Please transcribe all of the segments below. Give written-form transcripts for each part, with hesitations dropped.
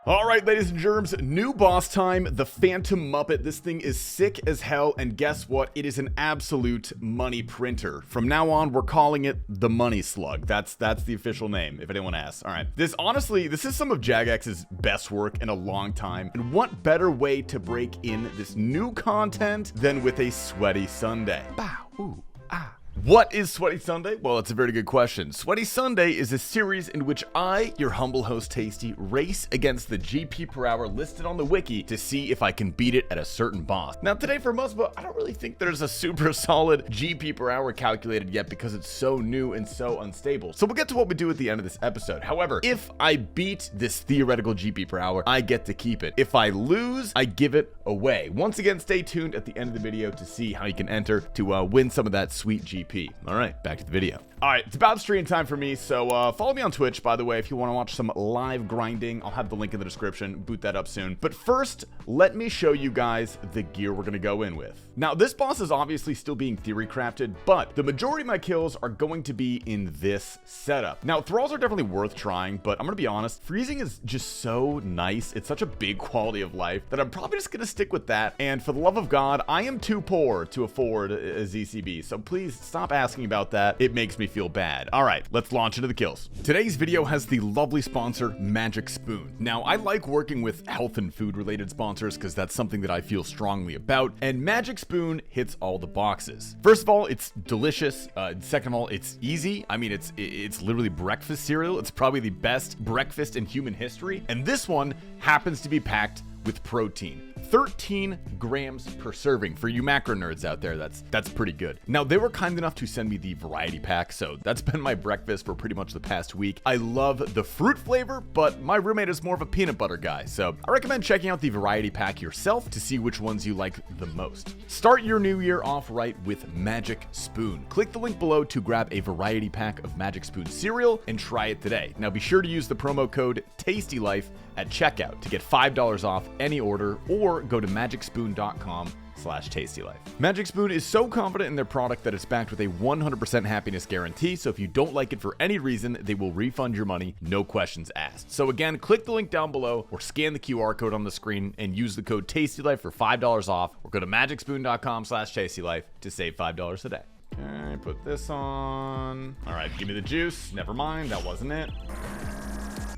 Alright, ladies and germs, new boss time, the Phantom Muppet. This thing is sick as hell, and guess what? It is an absolute money printer. From now on, we're calling it the Money Slug. That's the official name, if anyone asks. Alright, this is some of Jagex's best work in a long time, and what better way to break in this new content than with a Sweaty Sunday? Bow, ooh, ah. What is Sweaty Sunday? Well, it's a very good question. Sweaty Sunday is a series in which I, your humble host Tasty, race against the GP per hour listed on the wiki to see if I can beat it at a certain boss. Now today for Muspah, I don't really think there's a super solid GP per hour calculated yet because it's so new and so unstable. So we'll get to what we do at the end of this episode. However, if I beat this theoretical GP per hour, I get to keep it. If I lose, I give it away. Once again, stay tuned at the end of the video to see how you can enter to win some of that sweet GP. All right, back to the video. All right, it's about stream time for me, so follow me on Twitch, by the way, if you want to watch some live grinding. I'll have the link in the description, boot that up soon. But first, let me show you guys the gear we're going to go in with. Now, this boss is obviously still being theory crafted, but the majority of my kills are going to be in this setup. Now, thralls are definitely worth trying, but I'm going to be honest, freezing is just so nice. It's such a big quality of life that I'm probably just going to stick with that. And for the love of God, I am too poor to afford a ZCB, so please stop asking about that. It makes me feel bad. All right, let's launch into the kills. Today's video has the lovely sponsor, Magic Spoon. Now, I like working with health and food related sponsors because that's something that I feel strongly about, and Magic Spoon hits all the boxes. First of all, it's delicious. Second of all, it's easy. I mean, it's literally breakfast cereal. It's probably the best breakfast in human history, and this one happens to be packed with protein. 13 grams per serving. For you macro nerds out there, that's pretty good. Now, they were kind enough to send me the variety pack, so that's been my breakfast for pretty much the past week. I love the fruit flavor, but my roommate is more of a peanut butter guy, so I recommend checking out the variety pack yourself to see which ones you like the most. Start your new year off right with Magic Spoon. Click the link below to grab a variety pack of Magic Spoon cereal and try it today. Now, be sure to use the promo code TastyLife at checkout to get $5 off any order, or go to magicspoon.com/tastylife. Magic Spoon is so confident in their product that it's backed with a 100% happiness guarantee, so if you don't like it for any reason, they will refund your money, no questions asked. So again, click the link down below or scan the QR code on the screen and use the code TastyLife for $5 off, or go to magicspoon.com/tastylife to save $5 a day. Okay, put this on. All right, give me the juice. Never mind, that wasn't it.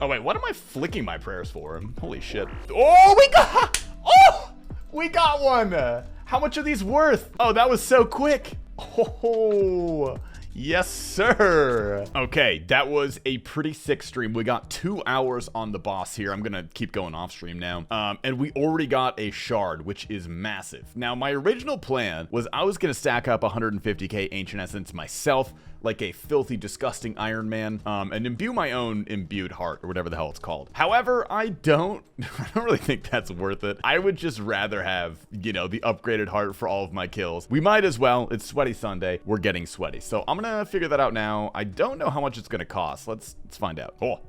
Oh wait, what am I flicking my prayers for? Holy shit. Oh, we got one. How much are these worth? Oh, that was so quick. Oh, yes, sir. Okay, that was a pretty sick stream. We got 2 hours on the boss here. I'm gonna keep going off stream now. And we already got a shard, which is massive. Now, my original plan was I was gonna stack up 150k ancient essence myself, like a filthy, disgusting Iron Man, and imbue my own imbued heart, or whatever the hell it's called. However, I don't really think that's worth it. I would just rather have, you know, the upgraded heart for all of my kills. We might as well. It's Sweaty Sunday. We're getting sweaty. So I'm gonna figure that out now. I don't know how much it's gonna cost. Let's find out. Oh,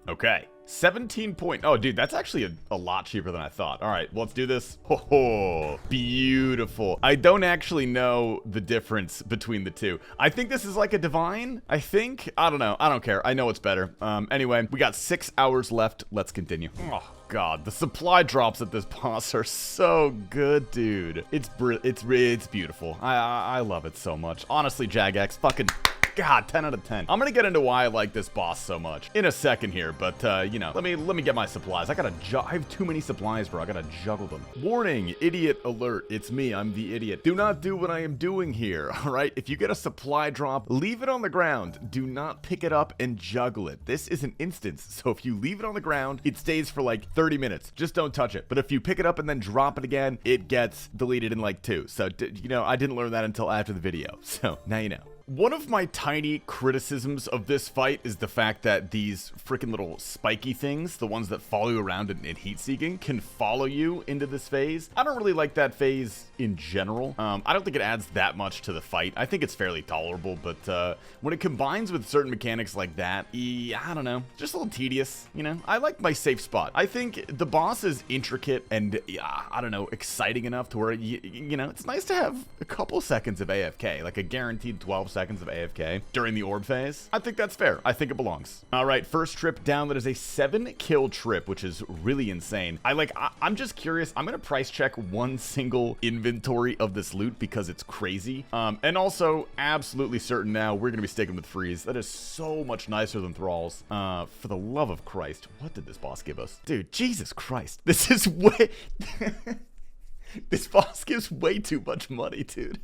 okay. 17 point. Oh, dude, that's actually a lot cheaper than I thought. All right, well, let's do this. Oh, beautiful. I don't actually know the difference between the two. I think this is like a divine. I think. I don't know. I don't care. I know it's better. Anyway, we got 6 hours left. Let's continue. Oh, God, the supply drops at this boss are so good, dude. It's beautiful. I love it so much. Honestly, Jagex, fucking God, 10 out of 10. I'm gonna get into why I like this boss so much in a second here, but you know, let me get my supplies. I have too many supplies, bro. I gotta juggle them. Warning, idiot alert. It's me, I'm the idiot. Do not do what I am doing here, all right? If you get a supply drop, leave it on the ground. Do not pick it up and juggle it. This is an instance, so if you leave it on the ground, it stays for like 30 minutes. Just don't touch it. But if you pick it up and then drop it again, it gets deleted in like 2. So, you know, I didn't learn that until after the video. So, now you know. One of my tiny criticisms of this fight is the fact that these freaking little spiky things, the ones that follow you around in heat seeking, can follow you into this phase. I don't really like that phase in general. I don't think it adds that much to the fight. I think it's fairly tolerable, but when it combines with certain mechanics like that, I don't know, just a little tedious, you know? I like my safe spot. I think the boss is intricate and, I don't know, exciting enough to where, you know, it's nice to have a couple seconds of AFK, like a guaranteed 12 seconds seconds of AFK during the orb phase. I think that's fair. I think it belongs. All right, first trip down. That is a 7-kill trip, which is really insane. I'm just curious. I'm gonna price check one single inventory of this loot because it's crazy. And also absolutely certain now we're gonna be sticking with freeze. That is so much nicer than thralls. For the love of Christ, what did this boss give us? Dude, Jesus Christ. This is way... This boss gives way too much money, dude.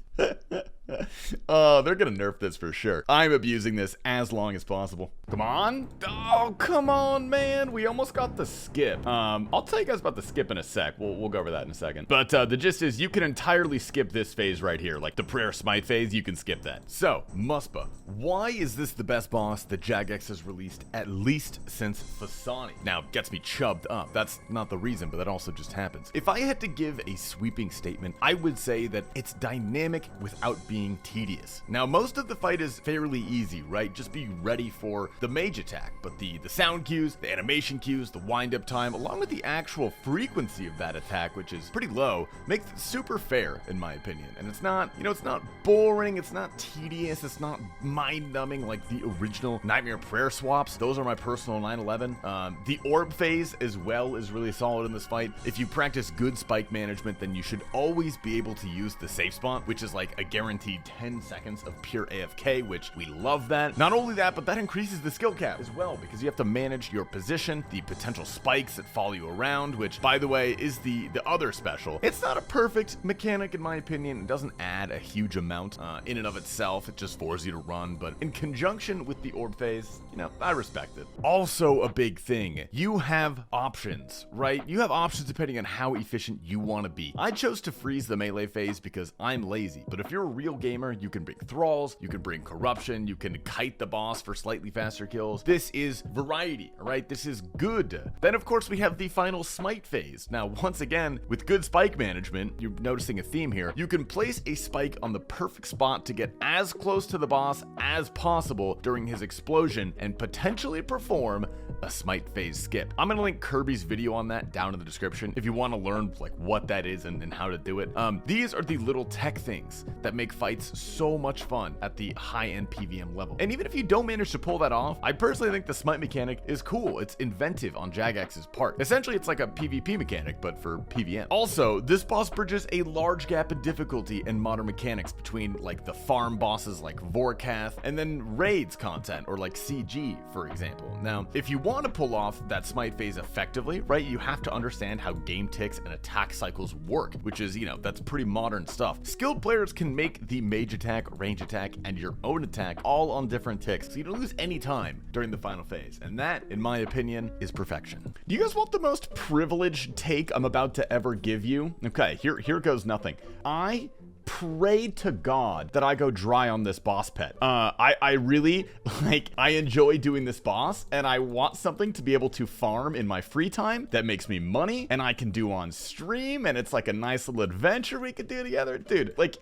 Oh, they're gonna nerf this for sure. I'm abusing this as long as possible. Come on. Oh, come on, man. We almost got the skip. I'll tell you guys about the skip in a sec. We'll go over that in a second. But the gist is you can entirely skip this phase right here. Like the prayer smite phase, you can skip that. So, Muspah. Why is this the best boss that Jagex has released at least since Fasani? Now, gets me chubbed up. That's not the reason, but that also just happens. If I had to give a sweeping statement, I would say that it's dynamic without being tedious. Now, most of the fight is fairly easy, right? Just be ready for the mage attack, but the sound cues, the animation cues, the wind-up time, along with the actual frequency of that attack, which is pretty low, makes it super fair, in my opinion. And it's not, you know, it's not boring, it's not tedious, it's not mind-numbing like the original Nightmare Prayer swaps. Those are my personal 9/11. The orb phase as well is really solid in this fight. If you practice good spike management, then you should always be able to use the safe spot, which is like a guaranteed 10 seconds of pure AFK, which we love that. Not only that, but that increases the skill cap as well, because you have to manage your position, the potential spikes that follow you around, which, by the way, is the other special. It's not a perfect mechanic, in my opinion. It doesn't add a huge amount in and of itself. It just forces you to run, but in conjunction with the orb phase, you know, I respect it. Also, a big thing, you have options, right? You have options depending on how efficient you want to be. I chose to freeze the melee phase because I'm lazy, but if you're a real gamer, you can bring thralls, you can bring corruption, you can kite the boss for slightly faster kills. This is variety, all right? This is good. Then, of course, we have the final smite phase. Now, once again, with good spike management, you're noticing a theme here. You can place a spike on the perfect spot to get as close to the boss as possible during his explosion and potentially perform a smite phase skip. I'm gonna link Kirby's video on that down in the description if you want to learn like what that is and how to do it. These are the little tech things that make fights so much fun at the high-end PVM level. And even if you don't manage to pull that off, I personally think the smite mechanic is cool. It's inventive on Jagex's part. Essentially, it's like a PvP mechanic, but for PVM. Also, this boss bridges a large gap in difficulty and modern mechanics between like the farm bosses like Vorkath and then raids content or like CG, for example. Now, if you want to pull off that smite phase effectively, right, you have to understand how game ticks and attack cycles work, which is, you know, that's pretty modern stuff. Skilled players can make the mage attack, range attack, and your own attack all on different ticks, so you don't lose any time during the final phase. And that, in my opinion, is perfection. Do you guys want the most privileged take I'm about to ever give you? Okay, here goes nothing. I pray to God that I go dry on this boss pet. I really, like, I enjoy doing this boss, and I want something to be able to farm in my free time that makes me money, and I can do on stream, and it's like a nice little adventure we could do together. Dude, like,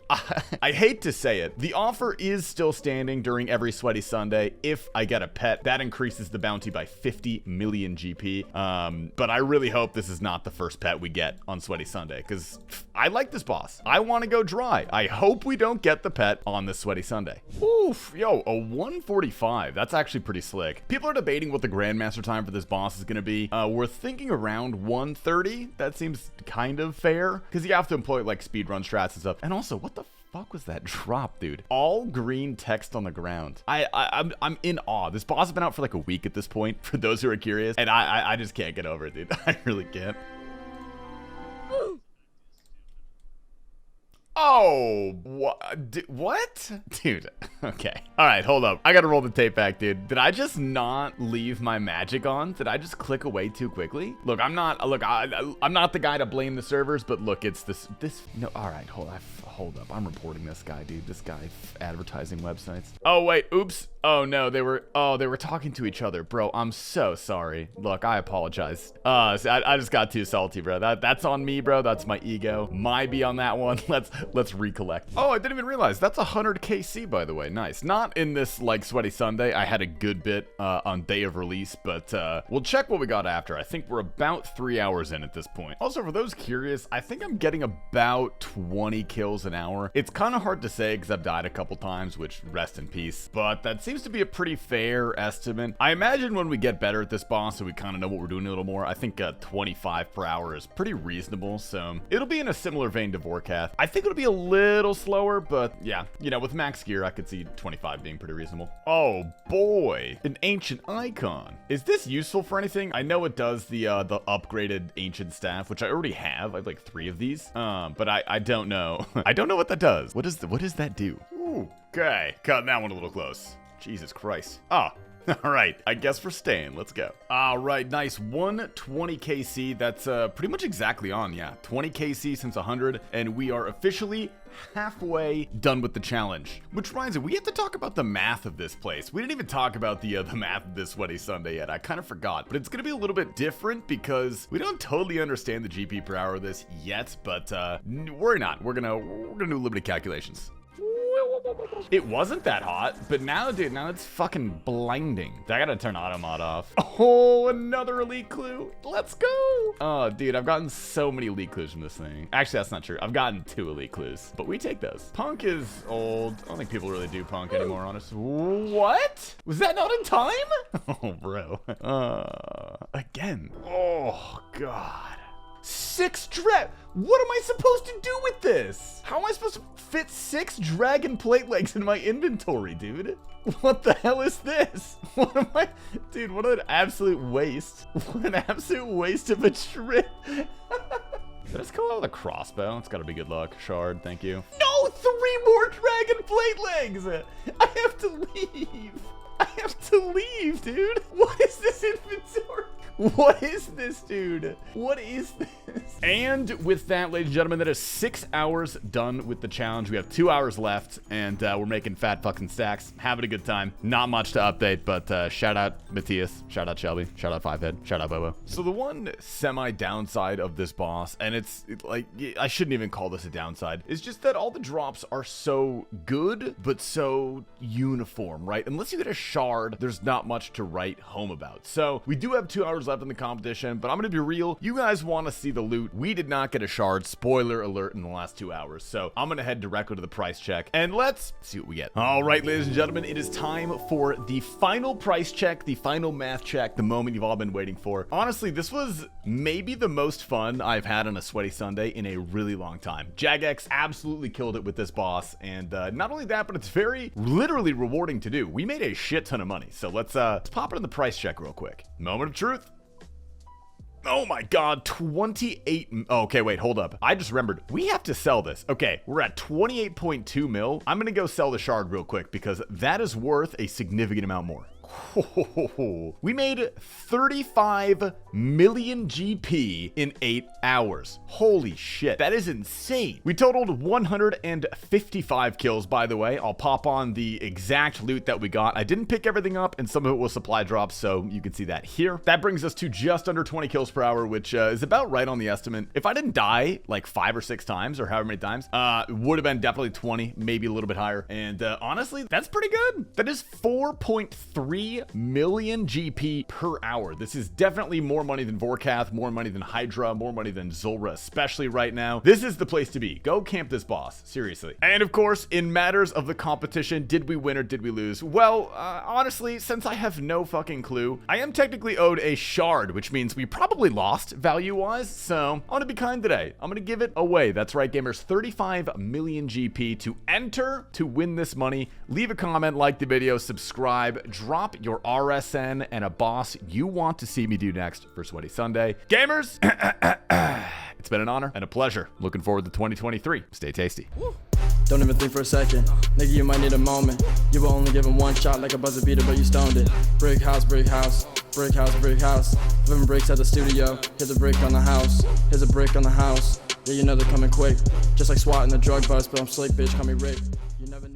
I hate to say it, the offer is still standing during every Sweaty Sunday. If I get a pet, that increases the bounty by 50 million GP. But I really hope this is not the first pet we get on Sweaty Sunday, because I like this boss. I want to go dry. I hope we don't get the pet on this Sweaty Sunday. Oof, yo, a 145. That's actually pretty slick. People are debating what the Grandmaster time for this boss is going to be. We're thinking around 130. That seems kind of fair, because you have to employ like speedrun strats and stuff. And also, what the fuck was that drop, dude? All green text on the ground. I'm in awe. This boss has been out for like a week at this point, for those who are curious, and I just can't get over it, dude. I really can't. Oh, what? Dude, okay. All right, hold up. I gotta roll the tape back, dude. Did I just not leave my magic on? Did I just click away too quickly? Look, I'm not the guy to blame the servers, but look, it's this, no, all right, hold up. I'm reporting this guy, dude. This guy advertising websites. Oh, wait, oops. Oh, no, they were talking to each other. Bro, I'm so sorry. Look, I apologize. I just got too salty, bro. That's on me, bro. That's my ego. My be on that one. Let's let's recollect. Oh, I didn't even realize that's 100 KC, by the way. Nice. Not in this like Sweaty Sunday. I had a good bit on day of release, but we'll check what we got after. I think we're about 3 hours in at this point. Also, for those curious, I think I'm getting about 20 kills an hour. It's kind of hard to say because I've died a couple times, which rest in peace, but that seems to be a pretty fair estimate. I imagine when we get better at this boss, so we kind of know what we're doing a little more, I think 25 per hour is pretty reasonable, so it'll be in a similar vein to Vorkath. I think it'll be a little slower, but yeah, you know, with max gear, I could see 25 being pretty reasonable. Oh boy, an ancient icon. Is this useful for anything? I know it does the upgraded ancient staff, which I already have. I have like 3 of these, but I don't know. I don't know what that does. What does that do? Ooh, okay, cutting that one a little close. Jesus Christ. Ah. All right, I guess we're staying. Let's go. All right, nice. 120 KC. That's pretty much exactly on. Yeah, 20 KC since 100, and we are officially halfway done with the challenge. Which reminds me, we have to talk about the math of this place. We didn't even talk about the math of this Sweaty Sunday yet. I kind of forgot, but it's gonna be a little bit different because we don't totally understand the GP per hour of this yet. But worry not. We're gonna do a little bit of calculations. It wasn't that hot, but now, dude, now it's fucking blinding. I gotta turn auto mod off. Oh, another elite clue. Let's go. Oh, dude, I've gotten so many elite clues from this thing. Actually, that's not true. I've gotten 2 elite clues, but we take those. Punk is old. I don't think people really do punk anymore, honestly. What? Was that not in time? Oh, bro. Again. Oh, God. 6 What am I supposed to do with this? How am I supposed to fit 6 dragon plate legs in my inventory, dude? What the hell is this? What am I? Dude, what an absolute waste. What an absolute waste of a trip. Did I just come out with a crossbow? It's gotta be good luck. Shard, thank you. No, 3 more dragon plate legs. I have to leave. I have to leave, dude. What is this inventory? What is this, dude? What is this? And with that, ladies and gentlemen, that is 6 hours done with the challenge. We have 2 hours left, and we're making fat fucking stacks. Having a good time. Not much to update, but shout out Matthias, shout out Shelby, shout out Fivehead, shout out Bobo. So the one semi-downside of this boss, and it's like, I shouldn't even call this a downside, is just that all the drops are so good, but so uniform, right? Unless you get a shard, there's not much to write home about. So we do have 2 hours left in the competition, but I'm gonna be real. You guys want to see the loot. We did not get a shard, spoiler alert, in the last 2 hours. So I'm gonna head directly to the price check and let's see what we get. All right, ladies and gentlemen, it is time for the final price check, the final math check, the moment you've all been waiting for. Honestly, this was maybe the most fun I've had on a Sweaty Sunday in a really long time. Jagex absolutely killed it with this boss, and not only that, but it's very literally rewarding to do. We made a shit ton of money, so let's pop it in the price check real quick. Moment of truth. Oh my God, 28. Oh, okay, wait, hold up. I just remembered we have to sell this. Okay, we're at 28.2 mil. I'm gonna go sell the shard real quick because that is worth a significant amount more. We made 35 million GP in 8 hours. Holy shit, that is insane. We totaled 155 kills, by the way. I'll pop on the exact loot that we got. I didn't pick everything up, and some of it was supply drops, so you can see that here. That brings us to just under 20 kills per hour, which is about right on the estimate. If I didn't die like 5 or 6 times, or however many times, it would have been definitely 20, maybe a little bit higher. And honestly, that's pretty good. That is 4.3 million GP per hour. This is definitely more money than Vorkath, more money than Hydra, more money than Zulrah, especially right now. This is the place to be. Go camp this boss, seriously. And of course, in matters of the competition, did we win or did we lose? Well, honestly, since I have no fucking clue, I am technically owed a shard, which means we probably lost value-wise, so I'm gonna be kind today. I'm gonna give it away. That's right, gamers, 35 million GP to enter to win this money. Leave a comment, like the video, subscribe, drop your RSN and a boss you want to see me do next for Sweaty Sunday. Gamers, it's been an honor and a pleasure. Looking forward to 2023. Stay tasty. Don't even think for a second, nigga, you might need a moment. You were only given one shot like a buzzer beater, but you stoned it. Brick house, brick house, brick house, brick house. Living bricks at the studio, here's a brick on the house, here's a brick on the house. Yeah, you know they're coming quick, just like SWAT in the drug bust, but I'm slick, bitch, call me Rick. You never knew.